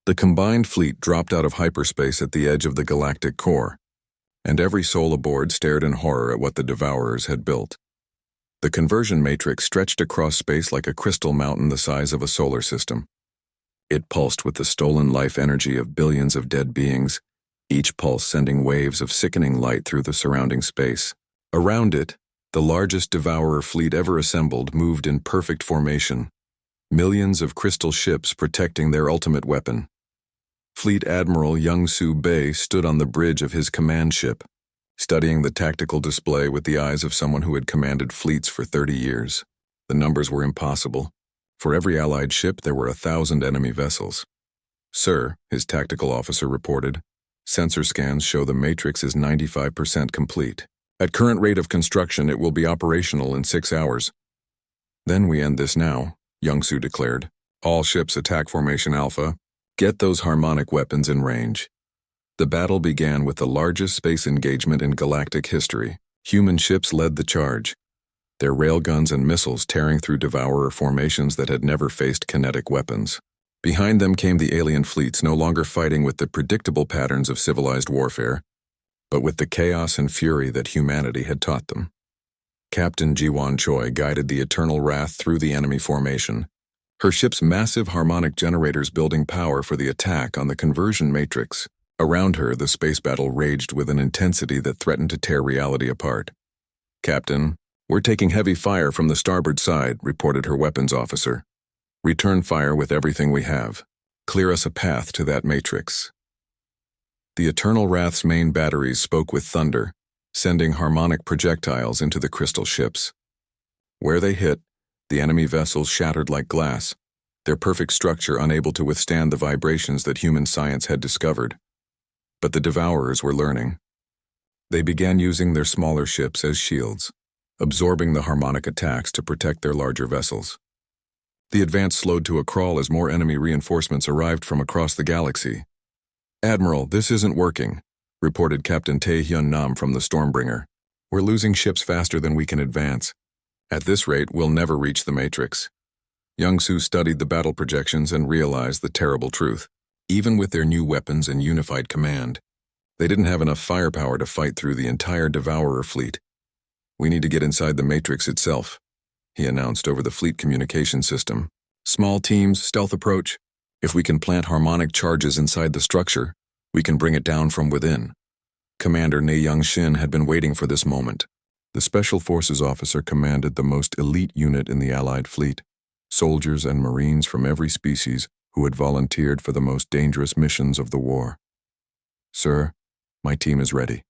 The combined fleet dropped out of hyperspace at the edge of the galactic core, and every soul aboard stared in horror at what the Devourers had built. The conversion matrix stretched across space like a crystal mountain the size of a solar system. It pulsed with the stolen life energy of billions of dead beings, each pulse sending waves of sickening light through the surrounding space. Around it, the largest Devourer fleet ever assembled moved in perfect formation, millions of crystal ships protecting their ultimate weapon. Fleet Admiral Young-Soo Bei stood on the bridge of his command ship, studying the tactical display with the eyes of someone who had commanded fleets for 30 years. The numbers were impossible. For every Allied ship, there were 1,000 enemy vessels. "Sir," his tactical officer reported, "sensor scans show the matrix is 95% complete. At current rate of construction, it will be operational in 6 hours." "Then we end this now," Young-Soo declared. "All ships attack formation Alpha. Get those harmonic weapons in range." The battle began with the largest space engagement in galactic history. Human ships led the charge, their railguns and missiles tearing through Devourer formations that had never faced kinetic weapons. Behind them came the alien fleets, no longer fighting with the predictable patterns of civilized warfare, but with the chaos and fury that humanity had taught them. Captain Ji-won Choi guided the Eternal Wrath through the enemy formation, her ship's massive harmonic generators building power for the attack on the conversion matrix. Around her, the space battle raged with an intensity that threatened to tear reality apart. "Captain, we're taking heavy fire from the starboard side," reported her weapons officer. "Return fire with everything we have. Clear us a path to that matrix." The Eternal Wrath's main batteries spoke with thunder, sending harmonic projectiles into the crystal ships. Where they hit, the enemy vessels shattered like glass, their perfect structure unable to withstand the vibrations that human science had discovered. But the Devourers were learning. They began using their smaller ships as shields, absorbing the harmonic attacks to protect their larger vessels. The advance slowed to a crawl as more enemy reinforcements arrived from across the galaxy. "Admiral, this isn't working," reported Captain Tae-hyun Nam from the Stormbringer. "We're losing ships faster than we can advance. At this rate, we'll never reach the matrix." Young-Soo studied the battle projections and realized the terrible truth. Even with their new weapons and unified command, they didn't have enough firepower to fight through the entire Devourer fleet. "We need to get inside the matrix itself," he announced over the fleet communication system. "Small teams, stealth approach. If we can plant harmonic charges inside the structure, we can bring it down from within." Commander Ne Young-shin had been waiting for this moment. The Special Forces officer commanded the most elite unit in the Allied fleet, soldiers and Marines from every species who had volunteered for the most dangerous missions of the war. "Sir, my team is ready.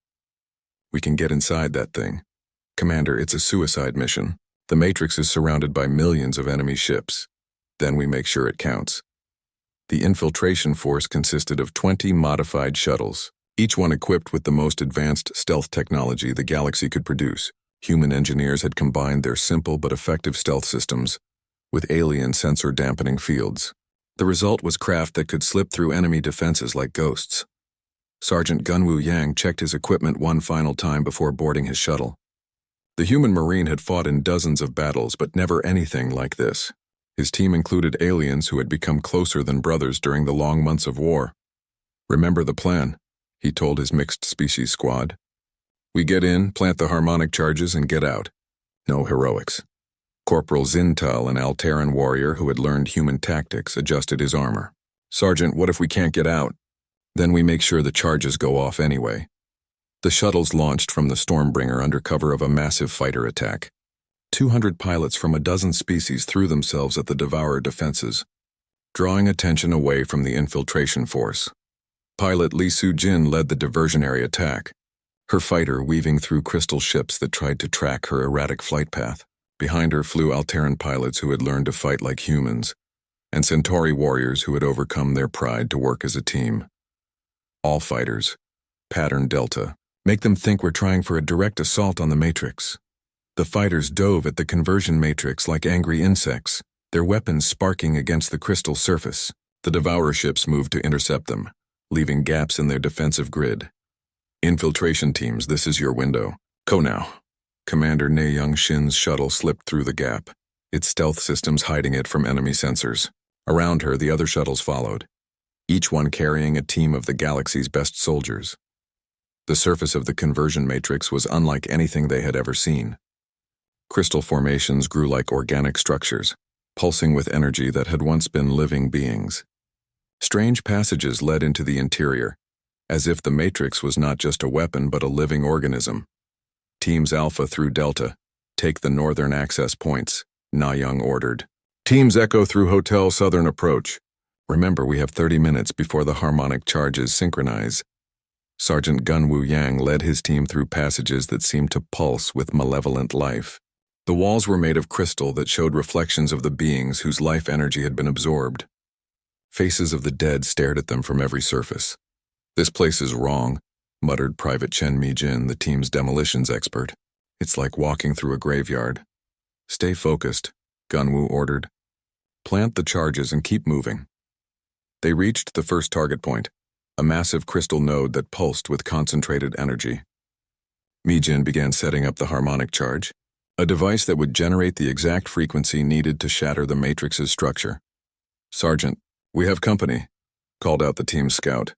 We can get inside that thing." "Commander, it's a suicide mission. The Matrix is surrounded by millions of enemy ships. Then we make sure it counts." The infiltration force consisted of 20 modified shuttles, each one equipped with the most advanced stealth technology the galaxy could produce. Human engineers had combined their simple but effective stealth systems with alien sensor dampening fields. The result was craft that could slip through enemy defenses like ghosts. Sergeant Gunwoo Yang checked his equipment one final time before boarding his shuttle. The human Marine had fought in dozens of battles, but never anything like this. His team included aliens who had become closer than brothers during the long months of war. "Remember the plan," he told his mixed species squad. "We get in, plant the harmonic charges, and get out. No heroics." Corporal Zintal, an Alteran warrior who had learned human tactics, adjusted his armor. "Sergeant, what if we can't get out?" "Then we make sure the charges go off anyway." The shuttles launched from the Stormbringer under cover of a massive fighter attack. 200 pilots from a dozen species threw themselves at the Devourer defenses, drawing attention away from the infiltration force. Pilot Lee Soo-jin led the diversionary attack, her fighter weaving through crystal ships that tried to track her erratic flight path. Behind her flew Alteran pilots who had learned to fight like humans, and Centauri warriors who had overcome their pride to work as a team. All fighters, pattern Delta, make them think we're trying for a direct assault on the Matrix. The fighters dove at the conversion matrix like angry insects, their weapons sparking against the crystal surface. The Devourer ships moved to intercept them, leaving gaps in their defensive grid. "Infiltration teams, this is your window. Go now." Commander Ne Young-shin's shuttle slipped through the gap, its stealth systems hiding it from enemy sensors. Around her, the other shuttles followed, each one carrying a team of the galaxy's best soldiers. The surface of the conversion matrix was unlike anything they had ever seen. Crystal formations grew like organic structures, pulsing with energy that had once been living beings. Strange passages led into the interior, as if the matrix was not just a weapon but a living organism. Teams Alpha through Delta, take the northern access points, Na Young ordered. Teams Echo through Hotel Southern approach. Remember, we have 30 minutes before the harmonic charges synchronize. Sergeant Gunwoo Yang led his team through passages that seemed to pulse with malevolent life. The walls were made of crystal that showed reflections of the beings whose life energy had been absorbed. Faces of the dead stared at them from every surface. This place is wrong, muttered Private Chen Mi-jin, the team's demolitions expert. It's like walking through a graveyard. Stay focused, Gunwoo ordered. Plant the charges and keep moving. They reached the first target point, a massive crystal node that pulsed with concentrated energy. Mi-jin began setting up the harmonic charge, a device that would generate the exact frequency needed to shatter the matrix's structure. Sergeant, we have company, called out the team's scout.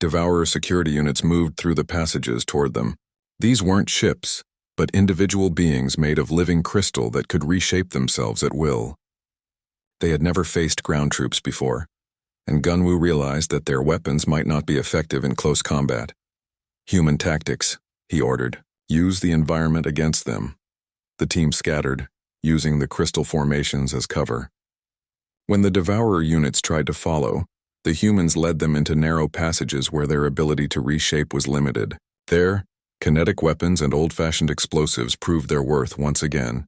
Devourer security units moved through the passages toward them. These weren't ships, but individual beings made of living crystal that could reshape themselves at will. They had never faced ground troops before, and Gunwoo realized that their weapons might not be effective in close combat. Human tactics, he ordered. Use the environment against them. The team scattered, using the crystal formations as cover. When the Devourer units tried to follow, the humans led them into narrow passages where their ability to reshape was limited. There, kinetic weapons and old-fashioned explosives proved their worth once again.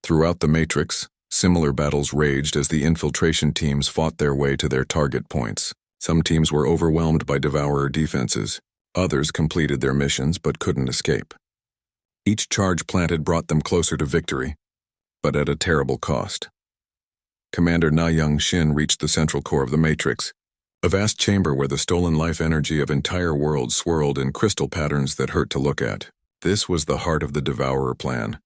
Throughout the Matrix, similar battles raged as the infiltration teams fought their way to their target points. Some teams were overwhelmed by Devourer defenses. Others completed their missions but couldn't escape. Each charge planted brought them closer to victory, but at a terrible cost. Commander Na Young Shin reached the central core of the Matrix, a vast chamber where the stolen life energy of entire worlds swirled in crystal patterns that hurt to look at. This was the heart of the Devourer plan,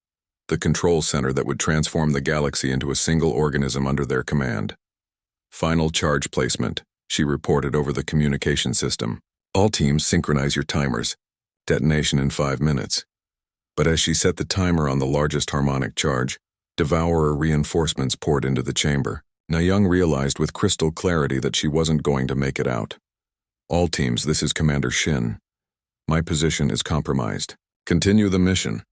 the control center that would transform the galaxy into a single organism under their command. Final charge placement, she reported over the communication system. All teams synchronize your timers. Detonation in 5 minutes. But as she set the timer on the largest harmonic charge, Devourer reinforcements poured into the chamber. Na Young realized with crystal clarity that she wasn't going to make it out. All teams, this is Commander Shin. My position is compromised. Continue the mission.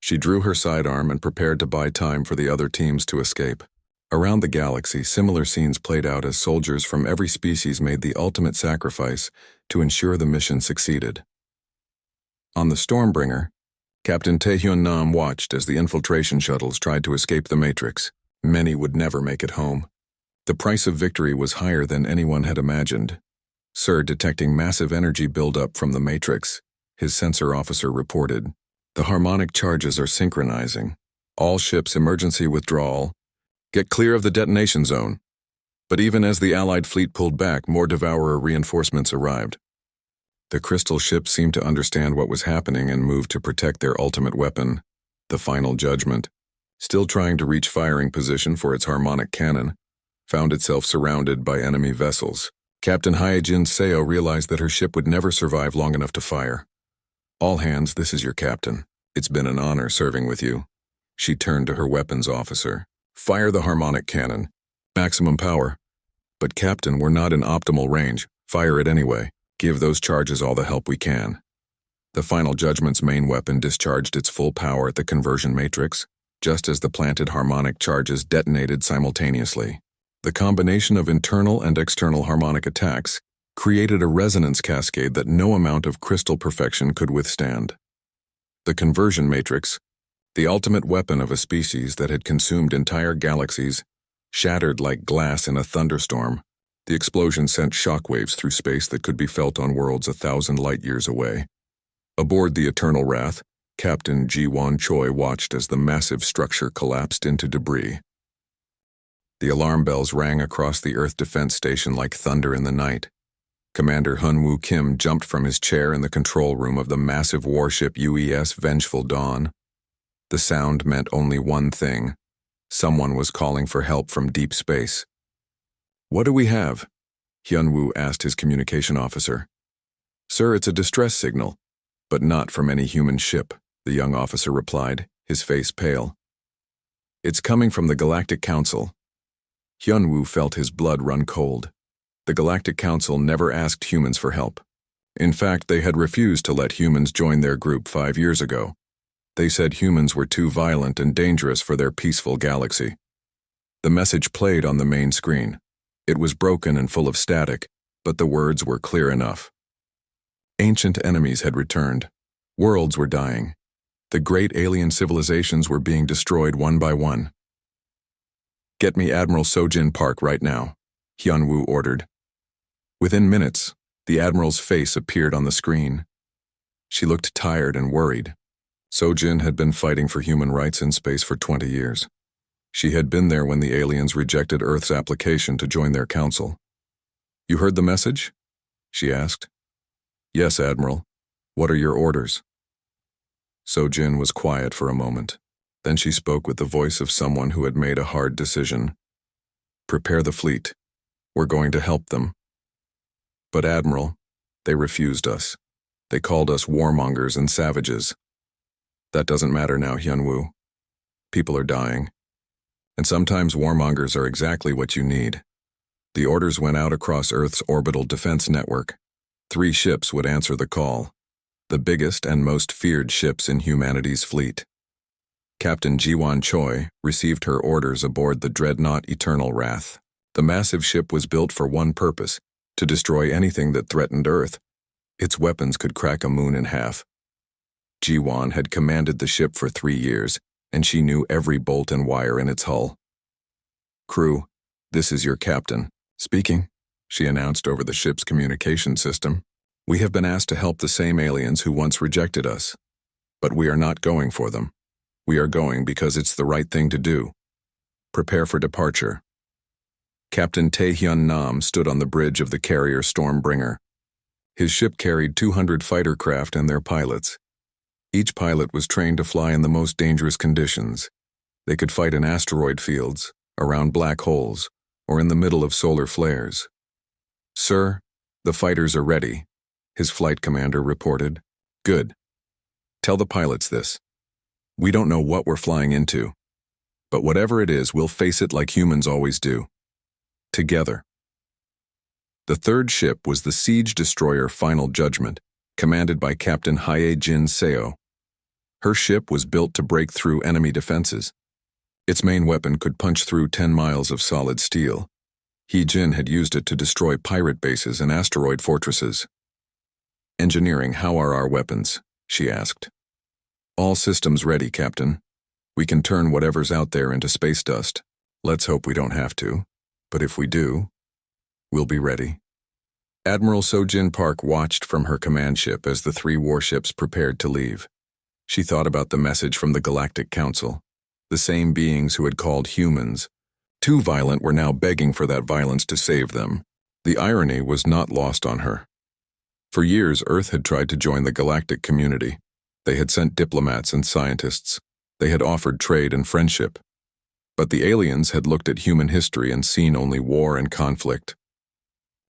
She drew her sidearm and prepared to buy time for the other teams to escape. Around the galaxy, similar scenes played out as soldiers from every species made the ultimate sacrifice to ensure the mission succeeded. On the Stormbringer, Captain Taehyun Nam watched as the infiltration shuttles tried to escape the Matrix. Many would never make it home. The price of victory was higher than anyone had imagined. Sir, detecting massive energy buildup from the Matrix, his sensor officer reported. The harmonic charges are synchronizing. All ships emergency withdrawal. Get clear of the detonation zone. But even as the Allied fleet pulled back, more Devourer reinforcements arrived. The crystal ship seemed to understand what was happening and moved to protect their ultimate weapon, the Final Judgment. Still trying to reach firing position for its harmonic cannon, found itself surrounded by enemy vessels. Captain Hyejin Seo realized that her ship would never survive long enough to fire. All hands, this is your captain. It's been an honor serving with you. She turned to her weapons officer. Fire the harmonic cannon. Maximum power. But Captain, we're not in optimal range. Fire it anyway. Give those charges all the help we can. The Final Judgment's main weapon discharged its full power at the conversion matrix, just as the planted harmonic charges detonated simultaneously. The combination of internal and external harmonic attacks created a resonance cascade that no amount of crystal perfection could withstand. The conversion matrix, the ultimate weapon of a species that had consumed entire galaxies, shattered like glass in a thunderstorm. The explosion sent shockwaves through space that could be felt on worlds 1,000 light-years away. Aboard the Eternal Wrath, Captain Ji-won Choi watched as the massive structure collapsed into debris. The alarm bells rang across the Earth Defense Station like thunder in the night. Commander Hun-woo Kim jumped from his chair in the control room of the massive warship UES Vengeful Dawn. The sound meant only one thing. Someone was calling for help from deep space. What do we have? Hyun-woo asked his communication officer. Sir, it's a distress signal, but not from any human ship, the young officer replied, his face pale. It's coming from the Galactic Council. Hyun-woo felt his blood run cold. The Galactic Council never asked humans for help. In fact, they had refused to let humans join their group 5 years ago. They said humans were too violent and dangerous for their peaceful galaxy. The message played on the main screen. It was broken and full of static, but the words were clear enough. Ancient enemies had returned. Worlds were dying. The great alien civilizations were being destroyed one by one. Get me Admiral Sojin Park right now, Hyun-woo ordered. Within minutes, the Admiral's face appeared on the screen. She looked tired and worried. Sojin had been fighting for human rights in space for 20 years. She had been there when the aliens rejected Earth's application to join their council. You heard the message? She asked. Yes, Admiral. What are your orders? Sojin was quiet for a moment. Then she spoke with the voice of someone who had made a hard decision. Prepare the fleet. We're going to help them. But Admiral, they refused us. They called us warmongers and savages. That doesn't matter now, Hyun-woo. People are dying. And sometimes warmongers are exactly what you need. The orders went out across Earth's orbital defense network. 3 ships would answer the call. The biggest and most feared ships in humanity's fleet. Captain Ji-won Choi received her orders aboard the dreadnought Eternal Wrath. The massive ship was built for one purpose, to destroy anything that threatened Earth. Its weapons could crack a moon in half. Ji-won had commanded the ship for 3 years, and she knew every bolt and wire in its hull. Crew, this is your captain. Speaking, she announced over the ship's communication system. We have been asked to help the same aliens who once rejected us. But we are not going for them. We are going because it's the right thing to do. Prepare for departure. Captain Tae-hyun Nam stood on the bridge of the carrier Stormbringer. His ship carried 200 fighter craft and their pilots. Each pilot was trained to fly in the most dangerous conditions. They could fight in asteroid fields, around black holes, or in the middle of solar flares. Sir, the fighters are ready, his flight commander reported. Good. Tell the pilots this. We don't know what we're flying into. But whatever it is, we'll face it like humans always do. Together. The third ship was the siege destroyer Final Judgment, commanded by Captain Hye-jin Seo. Her ship was built to break through enemy defenses. Its main weapon could punch through 10 miles of solid steel. Hye-jin had used it to destroy pirate bases and asteroid fortresses. Engineering, how are our weapons? She asked. All systems ready, Captain. We can turn whatever's out there into space dust. Let's hope we don't have to. But if we do, we'll be ready. Admiral Sojin Park watched from her command ship as the 3 warships prepared to leave. She thought about the message from the Galactic Council. The same beings who had called humans too violent were now begging for that violence to save them. The irony was not lost on her. For years, Earth had tried to join the galactic community. They had sent diplomats and scientists. They had offered trade and friendship. But the aliens had looked at human history and seen only war and conflict.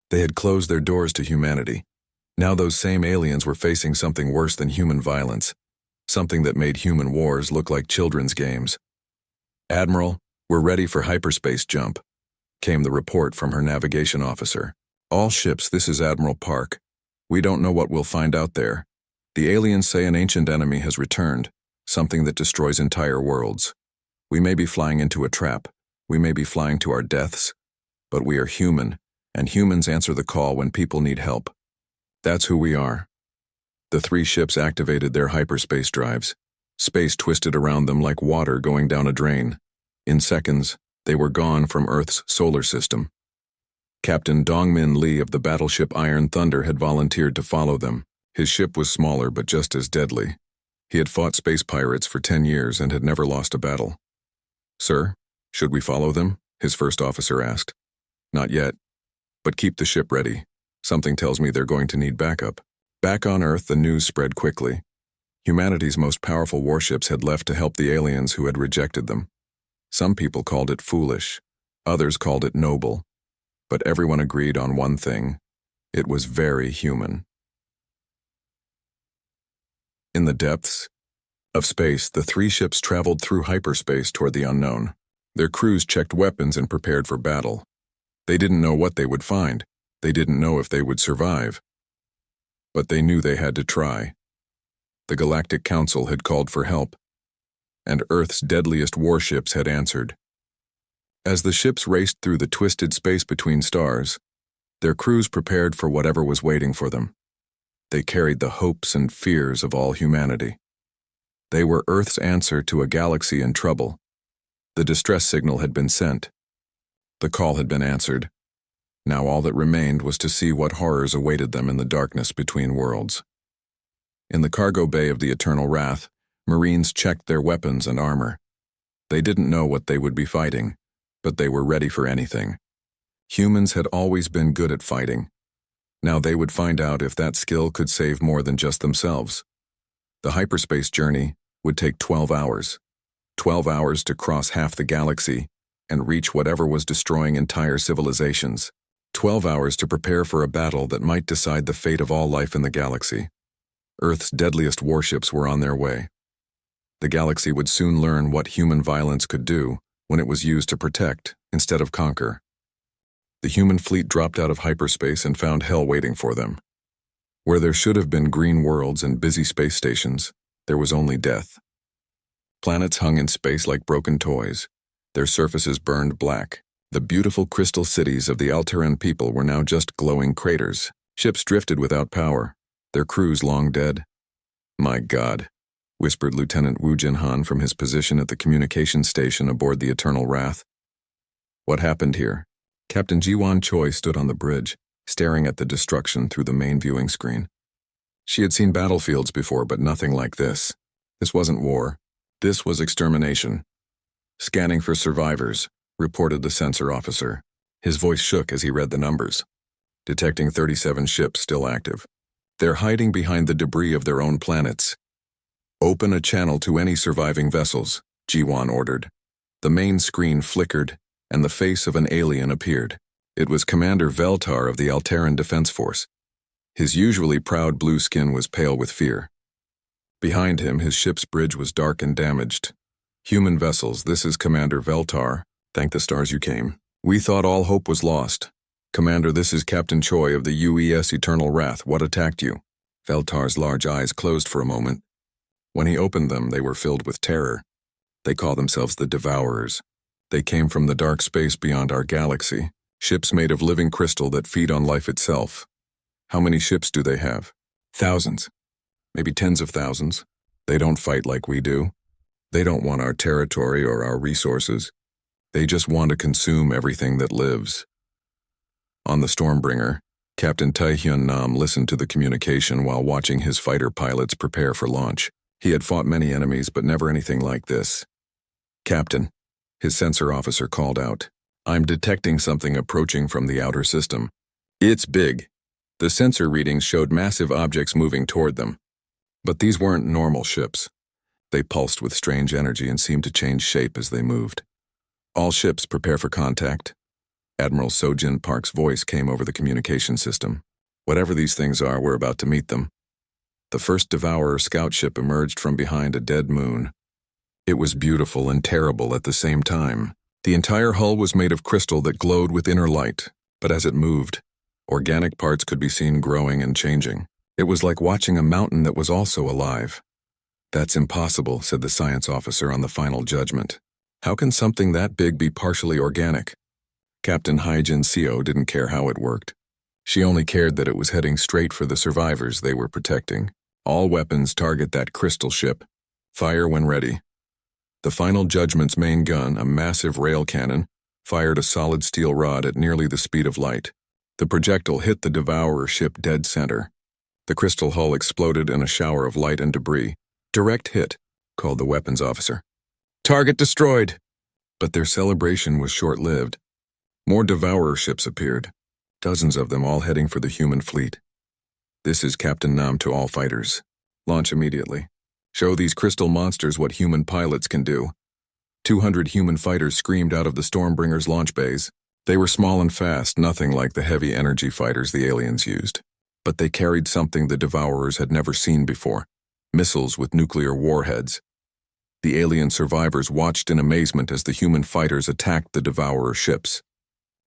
They had closed their doors to humanity. Now those same aliens were facing something worse than human violence, something that made human wars look like children's games. Admiral, we're ready for hyperspace jump, came the report from her navigation officer. All ships, this is Admiral Park. We don't know what we'll find out there. The aliens say an ancient enemy has returned, something that destroys entire worlds. We may be flying into a trap. We may be flying to our deaths. But we are human, and humans answer the call when people need help. That's who we are. The 3 ships activated their hyperspace drives. Space twisted around them like water going down a drain. In seconds, they were gone from Earth's solar system. Captain Dongmin Lee of the battleship Iron Thunder had volunteered to follow them. His ship was smaller but just as deadly. He had fought space pirates for 10 years and had never lost a battle. Sir, should we follow them? His first officer asked. Not yet. But keep the ship ready. Something tells me they're going to need backup. Back on Earth, the news spread quickly. Humanity's most powerful warships had left to help the aliens who had rejected them. Some people called it foolish. Others called it noble. But everyone agreed on one thing: it was very human. In the depths of space, the three ships traveled through hyperspace toward the unknown. Their crews checked weapons and prepared for battle. They didn't know what they would find. They didn't know if they would survive. But they knew they had to try. The Galactic Council had called for help, and Earth's deadliest warships had answered. As the ships raced through the twisted space between stars, their crews prepared for whatever was waiting for them. They carried the hopes and fears of all humanity. They were Earth's answer to a galaxy in trouble. The distress signal had been sent. The call had been answered. Now all that remained was to see what horrors awaited them in the darkness between worlds. In the cargo bay of the Eternal Wrath, Marines checked their weapons and armor. They didn't know what they would be fighting, but they were ready for anything. Humans had always been good at fighting. Now they would find out if that skill could save more than just themselves. The hyperspace journey would take 12 hours. 12 hours to cross half the galaxy and reach whatever was destroying entire civilizations. 12 hours to prepare for a battle that might decide the fate of all life in the galaxy. Earth's deadliest warships were on their way. The galaxy would soon learn what human violence could do when it was used to protect instead of conquer. The human fleet dropped out of hyperspace and found hell waiting for them. Where there should have been green worlds and busy space stations, there was only death. Planets hung in space like broken toys. Their surfaces burned black. The beautiful crystal cities of the Alteran people were now just glowing craters. Ships drifted without power, their crews long dead. "My God," whispered Lieutenant Wu Jinhan from his position at the communications station aboard the Eternal Wrath. "What happened here?" Captain Jiwan Choi stood on the bridge, staring at the destruction through the main viewing screen. She had seen battlefields before, but nothing like this. This wasn't war. This was extermination. "Scanning for survivors," reported the sensor officer. His voice shook as he read the numbers. "Detecting 37 ships still active. They're hiding behind the debris of their own planets. Open a channel to any surviving vessels," Jiwan ordered. The main screen flickered, and the face of an alien appeared. It was Commander Veltar of the Alteran Defense Force. His usually proud blue skin was pale with fear. Behind him, his ship's bridge was dark and damaged. "Human vessels, this is Commander Veltar. Thank the stars you came. We thought all hope was lost. Commander, this is Captain Choi of the UES Eternal Wrath. What attacked you?" Veltar's large eyes closed for a moment. When he opened them, they were filled with terror. They call themselves the Devourers. They came from the dark space beyond our galaxy, ships made of living crystal that feed on life itself. How many ships do they have? Thousands. Maybe tens of thousands. They don't fight like we do. They don't want our territory or our resources. They just want to consume everything that lives. On the Stormbringer, Captain Tai-Hyun Nam listened to the communication while watching his fighter pilots prepare for launch. He had fought many enemies, but never anything like this. "Captain," his sensor officer called out, "I'm detecting something approaching from the outer system. It's big." The sensor readings showed massive objects moving toward them. But these weren't normal ships. They pulsed with strange energy and seemed to change shape as they moved. "All ships prepare for contact." Admiral Sojin Park's voice came over the communication system. "Whatever these things are, we're about to meet them." The first Devourer scout ship emerged from behind a dead moon. It was beautiful and terrible at the same time. The entire hull was made of crystal that glowed with inner light, but as it moved, organic parts could be seen growing and changing. It was like watching a mountain that was also alive. "That's impossible," said the science officer on the final judgment. "How can something that big be partially organic?" Captain Haijin Seo didn't care how it worked. She only cared that it was heading straight for the survivors they were protecting. "All weapons target that crystal ship. Fire when ready." The final judgment's main gun, a massive rail cannon, fired a solid steel rod at nearly the speed of light. The projectile hit the Devourer ship dead center. The crystal hull exploded in a shower of light and debris. "Direct hit," called the weapons officer. "Target destroyed." But their celebration was short-lived. More Devourer ships appeared, dozens of them all heading for the human fleet. "This is Captain Nam to all fighters. Launch immediately. Show these crystal monsters what human pilots can do." 200 human fighters screamed out of the Stormbringer's launch bays. They were small and fast, nothing like the heavy energy fighters the aliens used. But they carried something the Devourers had never seen before: missiles with nuclear warheads. The alien survivors watched in amazement as the human fighters attacked the Devourer ships.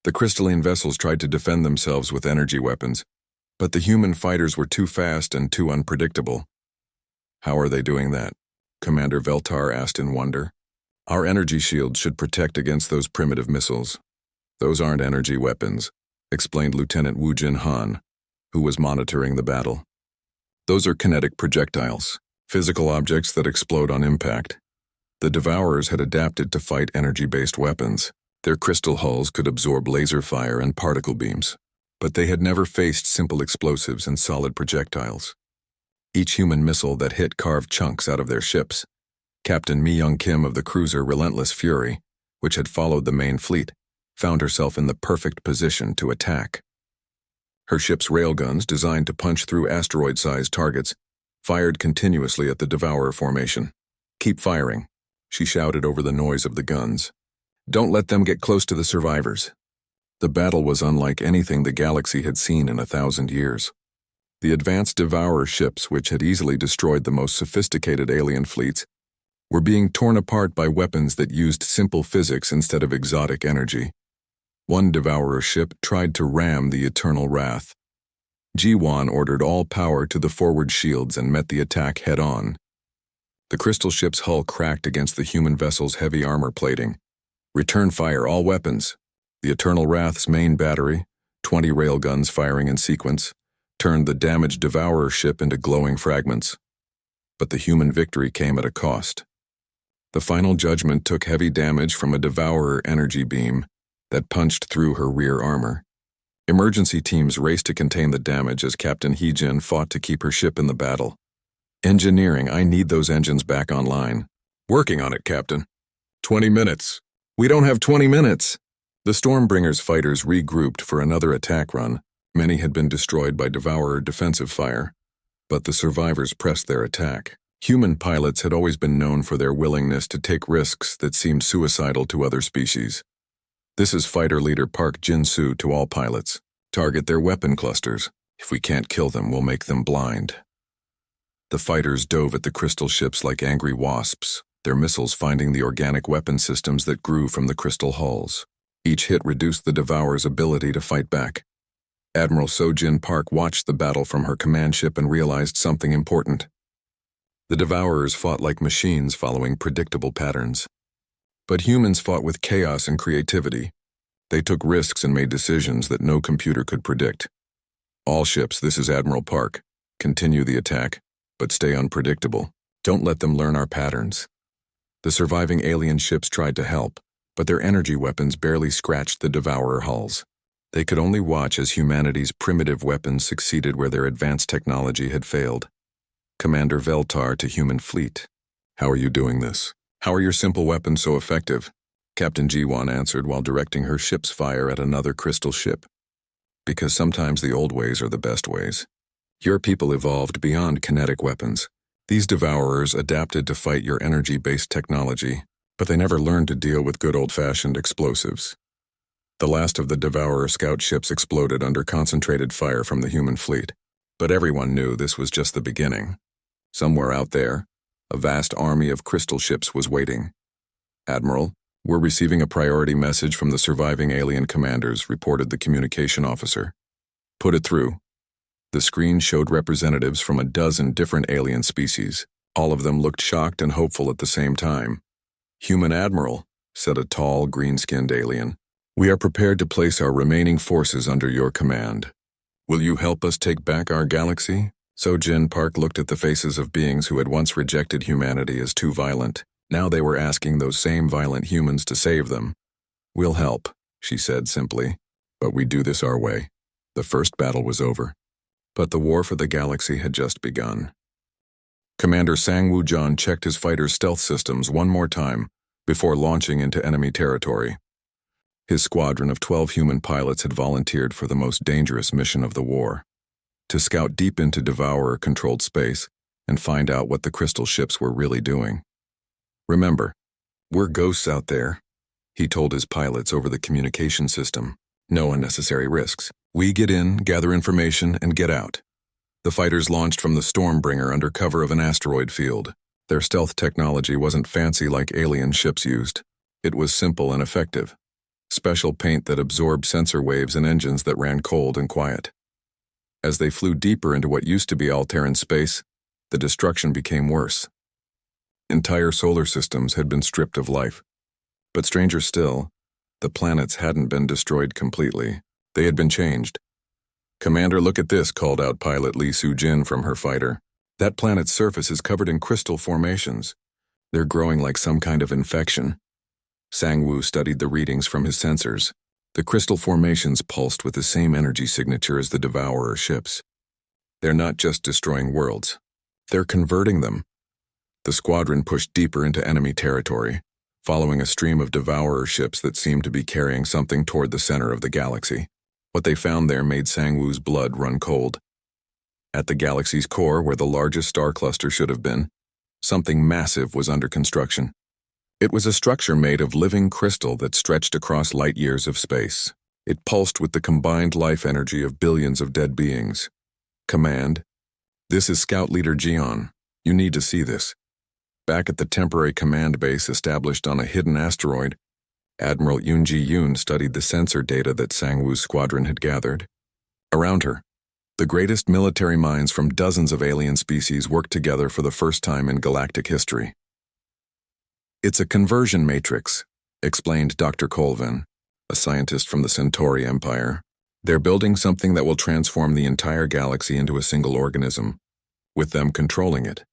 The crystalline vessels tried to defend themselves with energy weapons, but the human fighters were too fast and too unpredictable. "How are they doing that?" Commander Veltar asked in wonder. "Our energy shields should protect against those primitive missiles." "Those aren't energy weapons," explained Lieutenant Wu Jin Han, who was monitoring the battle. "Those are kinetic projectiles, physical objects that explode on impact." The Devourers had adapted to fight energy-based weapons. Their crystal hulls could absorb laser fire and particle beams, but they had never faced simple explosives and solid projectiles. Each human missile that hit carved chunks out of their ships. Captain Mi Young Kim of the cruiser Relentless Fury, which had followed the main fleet, found herself in the perfect position to attack. Her ship's railguns, designed to punch through asteroid-sized targets, fired continuously at the Devourer formation. "Keep firing," she shouted over the noise of the guns. "Don't let them get close to the survivors." The battle was unlike anything the galaxy had seen in 1,000 years. The advanced Devourer ships, which had easily destroyed the most sophisticated alien fleets, were being torn apart by weapons that used simple physics instead of exotic energy. One Devourer ship tried to ram the Eternal Wrath. Ji-Wan ordered all power to the forward shields and met the attack head-on. The crystal ship's hull cracked against the human vessel's heavy armor plating. "Return fire, all weapons." The Eternal Wrath's main battery, 20 railguns firing in sequence, turned the damaged Devourer ship into glowing fragments. But the human victory came at a cost. The final judgment took heavy damage from a Devourer energy beam that punched through her rear armor. Emergency teams raced to contain the damage as Captain He-Jin fought to keep her ship in the battle. "Engineering, I need those engines back online." "Working on it, Captain." 20 minutes. "We don't have 20 minutes." The Stormbringer's fighters regrouped for another attack run. Many had been destroyed by Devourer defensive fire, but the survivors pressed their attack. Human pilots had always been known for their willingness to take risks that seemed suicidal to other species. "This is Fighter Leader Park Jin-Soo to all pilots. Target their weapon clusters. If we can't kill them, we'll make them blind." The fighters dove at the crystal ships like angry wasps, their missiles finding the organic weapon systems that grew from the crystal hulls. Each hit reduced the Devourer's ability to fight back. Admiral So-Jin Park watched the battle from her command ship and realized something important. The Devourers fought like machines following predictable patterns. But humans fought with chaos and creativity. They took risks and made decisions that no computer could predict. "All ships, this is Admiral Park. Continue the attack, but stay unpredictable. Don't let them learn our patterns." The surviving alien ships tried to help, but their energy weapons barely scratched the Devourer hulls. They could only watch as humanity's primitive weapons succeeded where their advanced technology had failed. Commander Veltar to human fleet. "How are you doing this? How are your simple weapons so effective?" Captain Ji-Wan answered while directing her ship's fire at another crystal ship. "Because sometimes the old ways are the best ways. Your people evolved beyond kinetic weapons. These Devourers adapted to fight your energy-based technology, but they never learned to deal with good old-fashioned explosives." The last of the Devourer scout ships exploded under concentrated fire from the human fleet, but everyone knew this was just the beginning. Somewhere out there, a vast army of crystal ships was waiting. "Admiral, we're receiving a priority message from the surviving alien commanders," reported the communication officer. "Put it through." The screen showed representatives from a dozen different alien species. All of them looked shocked and hopeful at the same time. "Human Admiral," said a tall, green-skinned alien, "we are prepared to place our remaining forces under your command. Will you help us take back our galaxy?" So-Jin Park looked at the faces of beings who had once rejected humanity as too violent. Now they were asking those same violent humans to save them. "We'll help," she said simply, "but we do this our way." The first battle was over, but the war for the galaxy had just begun. Commander Sang Woo-Jon checked his fighter's stealth systems one more time before launching into enemy territory. His squadron of 12 human pilots had volunteered for the most dangerous mission of the war: to scout deep into Devourer-controlled space and find out what the crystal ships were really doing. "Remember, we're ghosts out there. He told his pilots over the communication system. No unnecessary risks. We get in, gather information, and get out. The fighters launched from the Stormbringer under cover of an asteroid field. Their stealth technology wasn't fancy like alien ships used. It was simple and effective. Special paint that absorbed sensor waves and engines that ran cold and quiet. As they flew deeper into what used to be Alterran space, the destruction became worse. Entire solar systems had been stripped of life. But stranger still, the planets hadn't been destroyed completely. They had been changed. "Commander, look at this," called out pilot Lee Soo-jin from her fighter. "That planet's surface is covered in crystal formations. They're growing like some kind of infection." Sang-woo studied the readings from his sensors. The crystal formations pulsed with the same energy signature as the Devourer ships. They're not just destroying worlds. They're converting them. The squadron pushed deeper into enemy territory, following a stream of Devourer ships that seemed to be carrying something toward the center of the galaxy. What they found there made Sang-woo's blood run cold. At the galaxy's core, where the largest star cluster should have been, something massive was under construction. It was a structure made of living crystal that stretched across light years of space. It pulsed with the combined life energy of billions of dead beings. "Command, this is Scout Leader Jian. You need to see this." Back at the temporary command base established on a hidden asteroid, Admiral Yoon Ji-yoon studied the sensor data that Sang-woo's squadron had gathered. Around her, the greatest military minds from dozens of alien species worked together for the first time in galactic history. "It's a conversion matrix," explained Dr. Colvin, a scientist from the Centauri Empire. "They're building something that will transform the entire galaxy into a single organism, with them controlling it."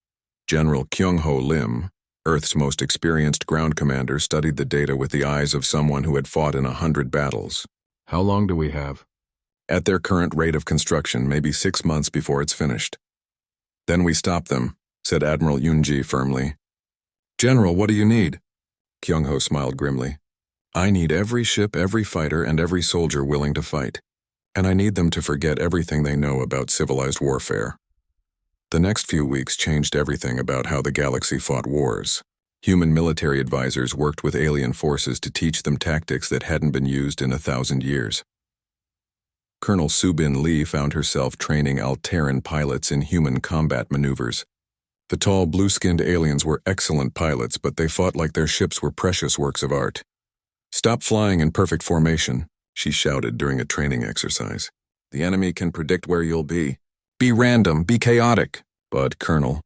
General Kyung-ho Lim, Earth's most experienced ground commander, studied the data with the eyes of someone who had fought in 100 battles. "How long do we have?" "At their current rate of construction, maybe 6 months before it's finished." "Then we stop them," said Admiral Yoon-ji firmly. "General, what do you need?" Kyung-ho smiled grimly. "I need every ship, every fighter, and every soldier willing to fight. And I need them to forget everything they know about civilized warfare." The next few weeks changed everything about how the galaxy fought wars. Human military advisors worked with alien forces to teach them tactics that hadn't been used in 1,000 years. Colonel Subin Lee found herself training Alterran pilots in human combat maneuvers. The tall, blue-skinned aliens were excellent pilots, but they fought like their ships were precious works of art. "Stop flying in perfect formation," she shouted during a training exercise. "The enemy can predict where you'll be. Be random, be chaotic." "But, Colonel,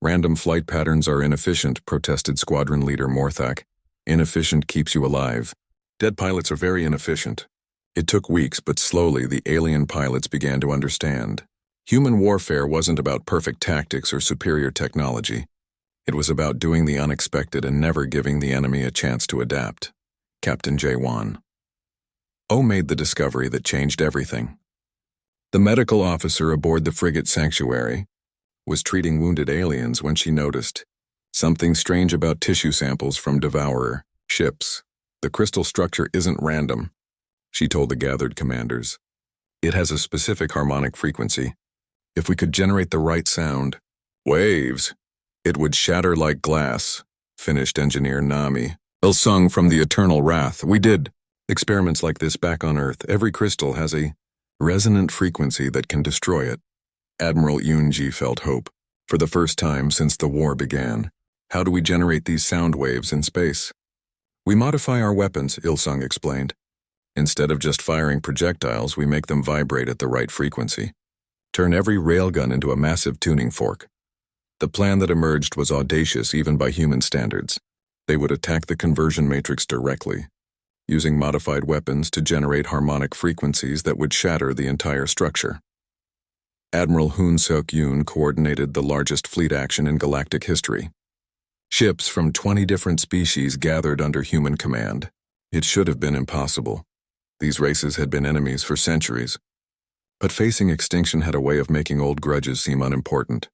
random flight patterns are inefficient," protested Squadron Leader Morthak. "Inefficient keeps you alive. Dead pilots are very inefficient." It took weeks, but slowly the alien pilots began to understand. Human warfare wasn't about perfect tactics or superior technology. It was about doing the unexpected and never giving the enemy a chance to adapt. Captain Jae-won. Oh made the discovery that changed everything. The medical officer aboard the frigate Sanctuary was treating wounded aliens when she noticed something strange about tissue samples from Devourer ships. "The crystal structure isn't random," she told the gathered commanders. "It has a specific harmonic frequency. If we could generate the right sound, waves, it would shatter like glass," finished Engineer Nami. "Il-sung from the Eternal Wrath. We did experiments like this back on Earth. Every crystal has a resonant frequency that can destroy it." Admiral Yoon-ji felt hope. For the first time since the war began. "How do we generate these sound waves in space?" "We modify our weapons," Il-sung explained. "Instead of just firing projectiles, we make them vibrate at the right frequency. Turn every railgun into a massive tuning fork." The plan that emerged was audacious even by human standards. They would attack the conversion matrix directly, using modified weapons to generate harmonic frequencies that would shatter the entire structure. Admiral Hoon Seok-yoon coordinated the largest fleet action in galactic history. Ships from 20 different species gathered under human command. It should have been impossible. These races had been enemies for centuries. But facing extinction had a way of making old grudges seem unimportant.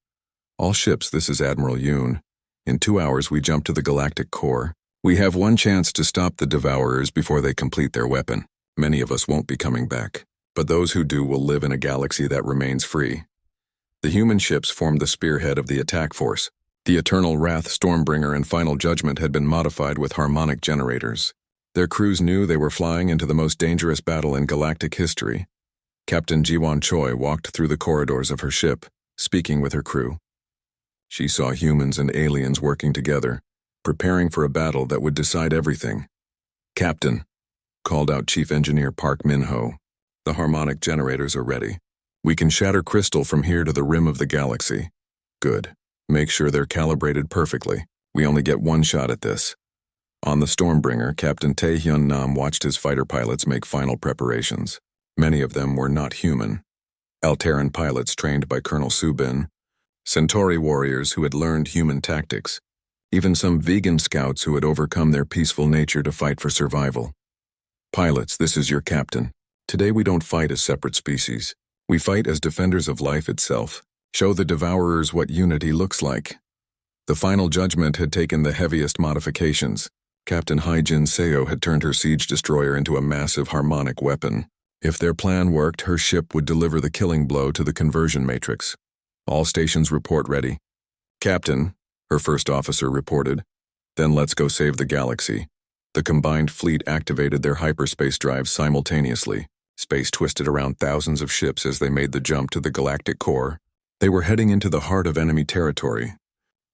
"All ships, this is Admiral Yoon. In 2 hours we jump to the galactic core. We have one chance to stop the Devourers before they complete their weapon. Many of us won't be coming back, but those who do will live in a galaxy that remains free." The human ships formed the spearhead of the attack force. The Eternal Wrath, Stormbringer, and Final Judgment had been modified with harmonic generators. Their crews knew they were flying into the most dangerous battle in galactic history. Captain Jiwon Choi walked through the corridors of her ship, speaking with her crew. She saw humans and aliens working together, preparing for a battle that would decide everything. "Captain," called out Chief Engineer Park Min-ho, "the harmonic generators are ready. We can shatter crystal from here to the rim of the galaxy." "Good. Make sure they're calibrated perfectly. We only get one shot at this." On the Stormbringer, Captain Tae-hyun Nam watched his fighter pilots make final preparations. Many of them were not human. Alterran pilots trained by Colonel Subin, Centauri warriors who had learned human tactics, even some vegan scouts who had overcome their peaceful nature to fight for survival. "Pilots, this is your captain. Today we don't fight as separate species. We fight as defenders of life itself. Show the Devourers what unity looks like." The final judgment had taken the heaviest modifications. Captain Haijin Seo had turned her siege destroyer into a massive harmonic weapon. If their plan worked, her ship would deliver the killing blow to the conversion matrix. "All stations report ready." "Captain," her first officer reported. "Then let's go save the galaxy." The combined fleet activated their hyperspace drives simultaneously. Space twisted around thousands of ships as they made the jump to the galactic core. They were heading into the heart of enemy territory,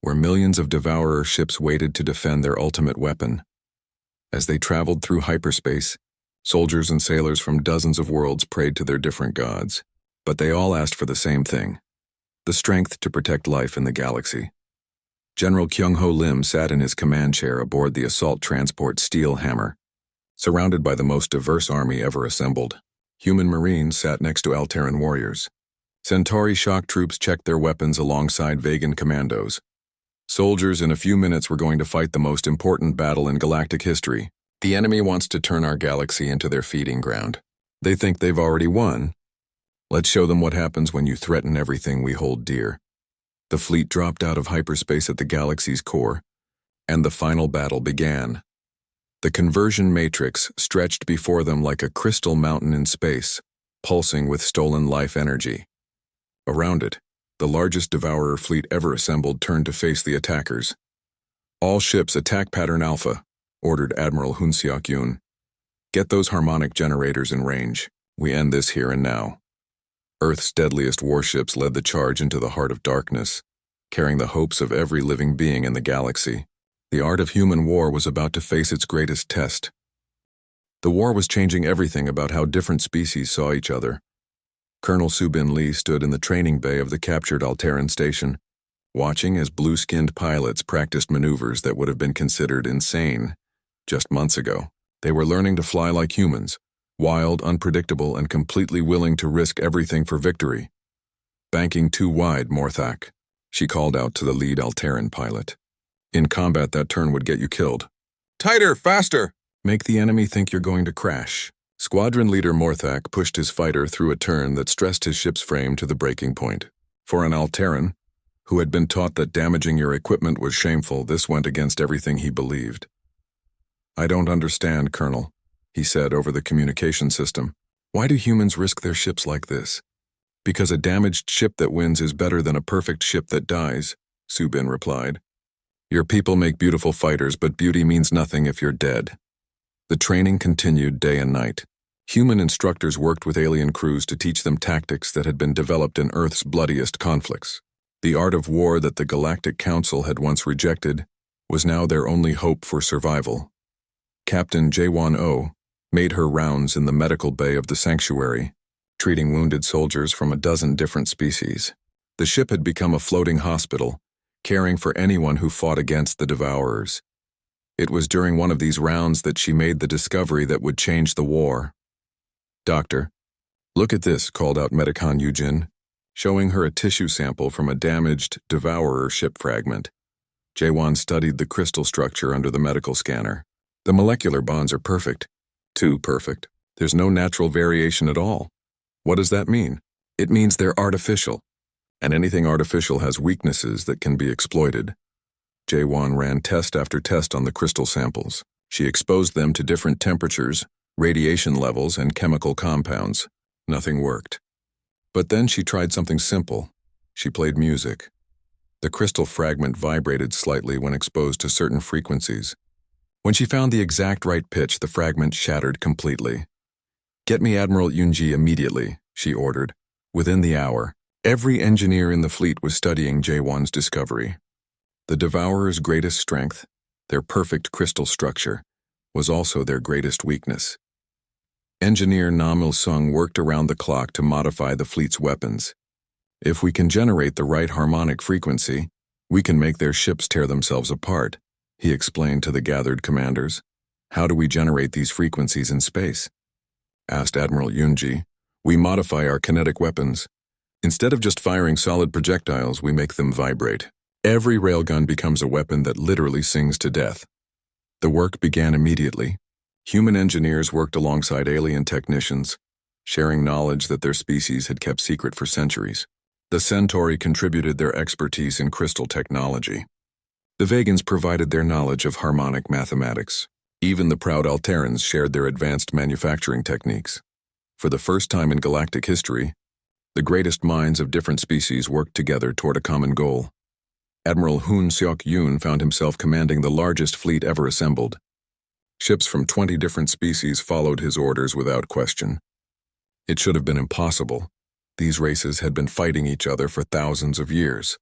where millions of Devourer ships waited to defend their ultimate weapon. As they traveled through hyperspace, soldiers and sailors from dozens of worlds prayed to their different gods, but they all asked for the same thing: the strength to protect life in the galaxy. General Kyung-ho Lim sat in his command chair aboard the assault transport Steel Hammer, surrounded by the most diverse army ever assembled. Human Marines sat next to Alterran warriors. Centauri shock troops checked their weapons alongside Vegan commandos. Soldiers in a few minutes were going to fight the most important battle in galactic history. The enemy wants to turn our galaxy into their feeding ground. They think they've already won. Let's show them what happens when you threaten everything we hold dear. The fleet dropped out of hyperspace at the galaxy's core, and the final battle began. The conversion matrix stretched before them like a crystal mountain in space, pulsing with stolen life energy. Around it, the largest Devourer fleet ever assembled turned to face the attackers. "All ships attack pattern Alpha," ordered Admiral Hun Seok-yoon. "Get those harmonic generators in range. We end this here and now." Earth's deadliest warships led the charge into the heart of darkness, carrying the hopes of every living being in the galaxy. The art of human war was about to face its greatest test. The war was changing everything about how different species saw each other. Colonel Subin Lee stood in the training bay of the captured Alterran station, watching as blue-skinned pilots practiced maneuvers that would have been considered insane just months ago. They were learning to fly like humans, wild, unpredictable, and completely willing to risk everything for victory. "Banking too wide, Morthak," she called out to the lead Alterran pilot. "In combat, that turn would get you killed." "Tighter, faster!" "Make the enemy think you're going to crash." Squadron leader Morthak pushed his fighter through a turn that stressed his ship's frame to the breaking point. For an Alterran, who had been taught that damaging your equipment was shameful, this went against everything he believed. "I don't understand, Colonel," he said over the communication system. "Why do humans risk their ships like this?" "Because a damaged ship that wins is better than a perfect ship that dies," Subin replied. "Your people make beautiful fighters, but beauty means nothing if you're dead." The training continued day and night. Human instructors worked with alien crews to teach them tactics that had been developed in Earth's bloodiest conflicts. The art of war that the Galactic Council had once rejected was now their only hope for survival. Captain Jaewon-oh made her rounds in the medical bay of the sanctuary, treating wounded soldiers from a dozen different species. The ship had become a floating hospital, caring for anyone who fought against the Devourers. It was during one of these rounds that she made the discovery that would change the war. "Doctor, look at this," called out Medicon Yujin, showing her a tissue sample from a damaged Devourer ship fragment. Jaewon studied the crystal structure under the medical scanner. "The molecular bonds are perfect. Too perfect. There's no natural variation at all." "What does that mean?" "It means they're artificial. And anything artificial has weaknesses that can be exploited." Jaewon ran test after test on the crystal samples. She exposed them to different temperatures, radiation levels, and chemical compounds. Nothing worked. But then she tried something simple. She played music. The crystal fragment vibrated slightly when exposed to certain frequencies. When she found the exact right pitch, the fragment shattered completely. "Get me Admiral Yunji immediately," she ordered. Within the hour, every engineer in the fleet was studying J1's discovery. The Devourer's greatest strength, their perfect crystal structure, was also their greatest weakness. Engineer Nam Il-sung worked around the clock to modify the fleet's weapons. "If we can generate the right harmonic frequency, we can make their ships tear themselves apart," he explained to the gathered commanders. "How do we generate these frequencies in space?" asked Admiral Yunji. "We modify our kinetic weapons. Instead of just firing solid projectiles, we make them vibrate. Every railgun becomes a weapon that literally sings to death." The work began immediately. Human engineers worked alongside alien technicians, sharing knowledge that their species had kept secret for centuries. The Centauri contributed their expertise in crystal technology. The Vegans provided their knowledge of harmonic mathematics. Even the proud Alterans shared their advanced manufacturing techniques. For the first time in galactic history, the greatest minds of different species worked together toward a common goal. Admiral Hoon Seok-yoon found himself commanding the largest fleet ever assembled. Ships from 20 different species followed his orders without question. It should have been impossible. These races had been fighting each other for thousands of years,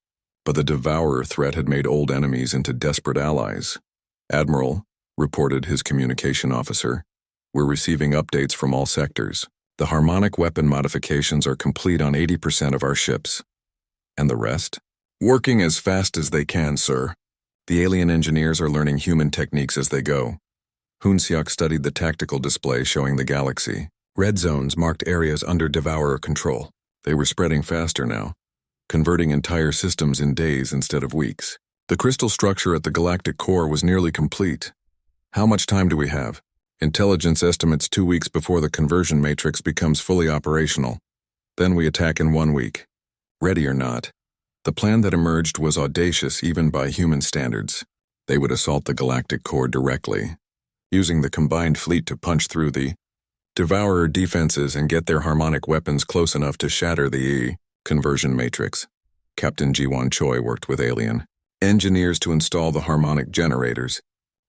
but the Devourer threat had made old enemies into desperate allies. "Admiral," reported his communication officer, "we're receiving updates from all sectors. The harmonic weapon modifications are complete on 80% of our ships." "And the rest?" "Working as fast as they can, sir. The alien engineers are learning human techniques as they go." Hoon Seok studied the tactical display showing the galaxy. Red zones marked areas under Devourer control. They were spreading faster now, converting entire systems in days instead of weeks. The crystal structure at the galactic core was nearly complete. "How much time do we have?" "Intelligence estimates 2 weeks before the conversion matrix becomes fully operational. Then we attack in 1 week. Ready or not." The plan that emerged was audacious even by human standards. They would assault the galactic core directly, using the combined fleet to punch through the Devourer defenses and get their harmonic weapons close enough to shatter the conversion matrix. Captain Ji-won Choi worked with alien engineers to install the harmonic generators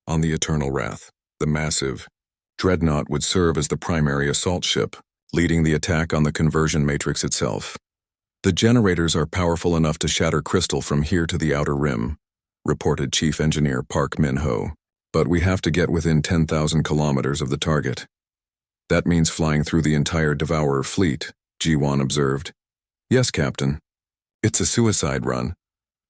on the Eternal Wrath. The massive dreadnought would serve as the primary assault ship, leading the attack on the conversion matrix itself. "The generators are powerful enough to shatter crystal from here to the outer rim," reported Chief Engineer Park Min-ho. "But we have to get within 10,000 kilometers of the target." "That means flying through the entire Devourer fleet," Ji-won observed. "Yes, Captain. It's a suicide run."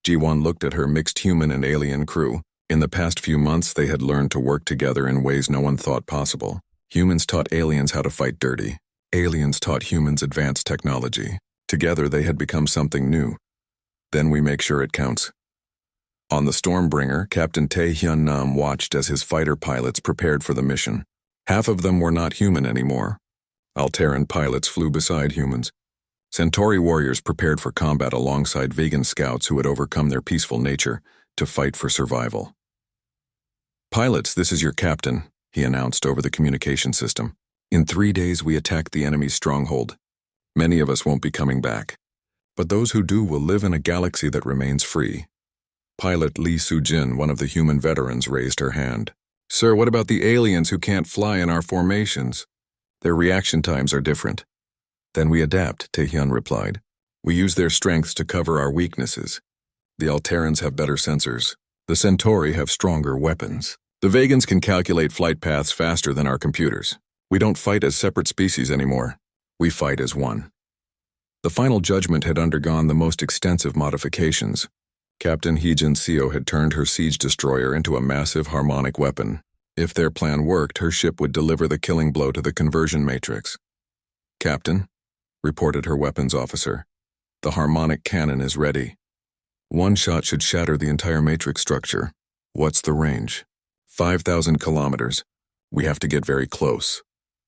Ji-won looked at her mixed human and alien crew. In the past few months, they had learned to work together in ways no one thought possible. Humans taught aliens how to fight dirty. Aliens taught humans advanced technology. Together, they had become something new. Then we make sure it counts. On the Stormbringer, Captain Tae-hyun Nam watched as his fighter pilots prepared for the mission. Half of them were not human anymore. Alteran pilots flew beside humans. Centauri warriors prepared for combat alongside vegan scouts who had overcome their peaceful nature to fight for survival. "Pilots, this is your captain," he announced over the communication system. "In 3 days we attack the enemy's stronghold. Many of us won't be coming back. But those who do will live in a galaxy that remains free." Pilot Lee Soo-jin, one of the human veterans, raised her hand. "Sir, what about the aliens who can't fly in our formations? Their reaction times are different." "Then we adapt," Tae-hyun replied. "We use their strengths to cover our weaknesses. The Alterans have better sensors. The Centauri have stronger weapons. The Vegans can calculate flight paths faster than our computers. We don't fight as separate species anymore. We fight as one." The final judgment had undergone the most extensive modifications. Captain Hee-jin Seo had turned her siege destroyer into a massive harmonic weapon. If their plan worked, her ship would deliver the killing blow to the conversion matrix. "Captain," reported her weapons officer, "the harmonic cannon is ready. 1 shot should shatter the entire matrix structure." "What's the range?" 5,000 kilometers. "We have to get very close."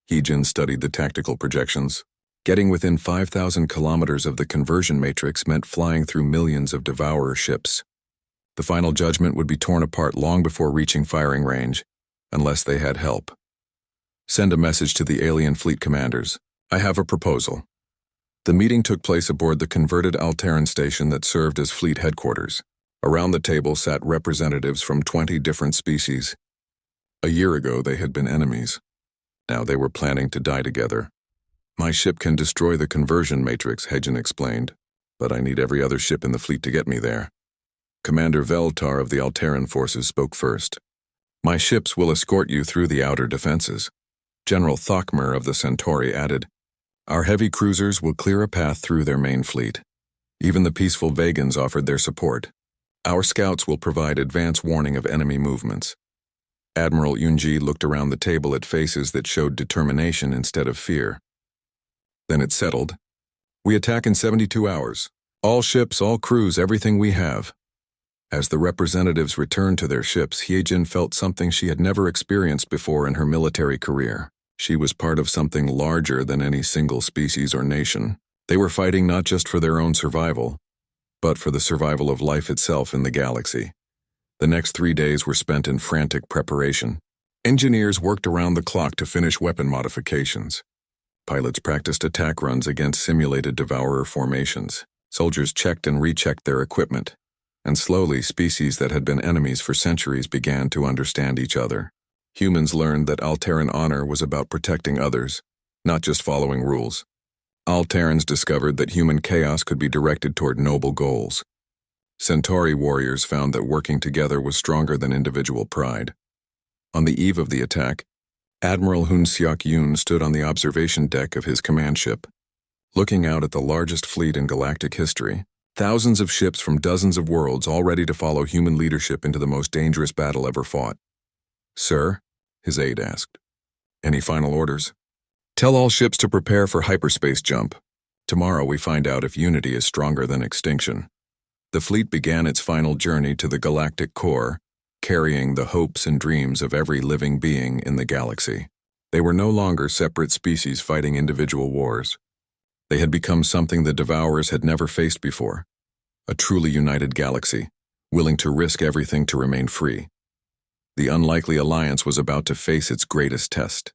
Hee-jin studied the tactical projections. Getting within 5,000 kilometers of the conversion matrix meant flying through millions of Devourer ships. The final judgment would be torn apart long before reaching firing range, unless they had help. "Send a message to the alien fleet commanders. I have a proposal." The meeting took place aboard the converted Alteran station that served as fleet headquarters. Around the table sat representatives from 20 different species. A year ago, they had been enemies. Now they were planning to die together. My ship can destroy the conversion matrix, Hedgen explained, but I need every other ship in the fleet to get me there. Commander Veltar of the Alteran forces spoke first. My ships will escort you through the outer defenses. General Thokmer of the Centauri added, our heavy cruisers will clear a path through their main fleet. Even the peaceful Vegans offered their support. Our scouts will provide advance warning of enemy movements. Admiral Yunji looked around the table at faces that showed determination instead of fear. Then it settled. We attack in 72 hours. All ships, all crews, everything we have. As the representatives returned to their ships, Hyejin felt something she had never experienced before in her military career. She was part of something larger than any single species or nation. They were fighting not just for their own survival, but for the survival of life itself in the galaxy. The next 3 days were spent in frantic preparation. Engineers worked around the clock to finish weapon modifications. Pilots practiced attack runs against simulated devourer formations. Soldiers checked and rechecked their equipment. And slowly, species that had been enemies for centuries began to understand each other. Humans learned that Alteran honor was about protecting others, not just following rules. Alterans discovered that human chaos could be directed toward noble goals. Centauri warriors found that working together was stronger than individual pride. On the eve of the attack, Admiral Hun-Seok Yoon stood on the observation deck of his command ship. Looking out at the largest fleet in galactic history, thousands of ships from dozens of worlds all ready to follow human leadership into the most dangerous battle ever fought. Sir, his aide asked, any final orders? Tell all ships to prepare for hyperspace jump. Tomorrow we find out if unity is stronger than extinction. The fleet began its final journey to the galactic core, carrying the hopes and dreams of every living being in the galaxy. They were no longer separate species fighting individual wars. They had become something the Devourers had never faced before, a truly united galaxy, willing to risk everything to remain free. The unlikely alliance was about to face its greatest test.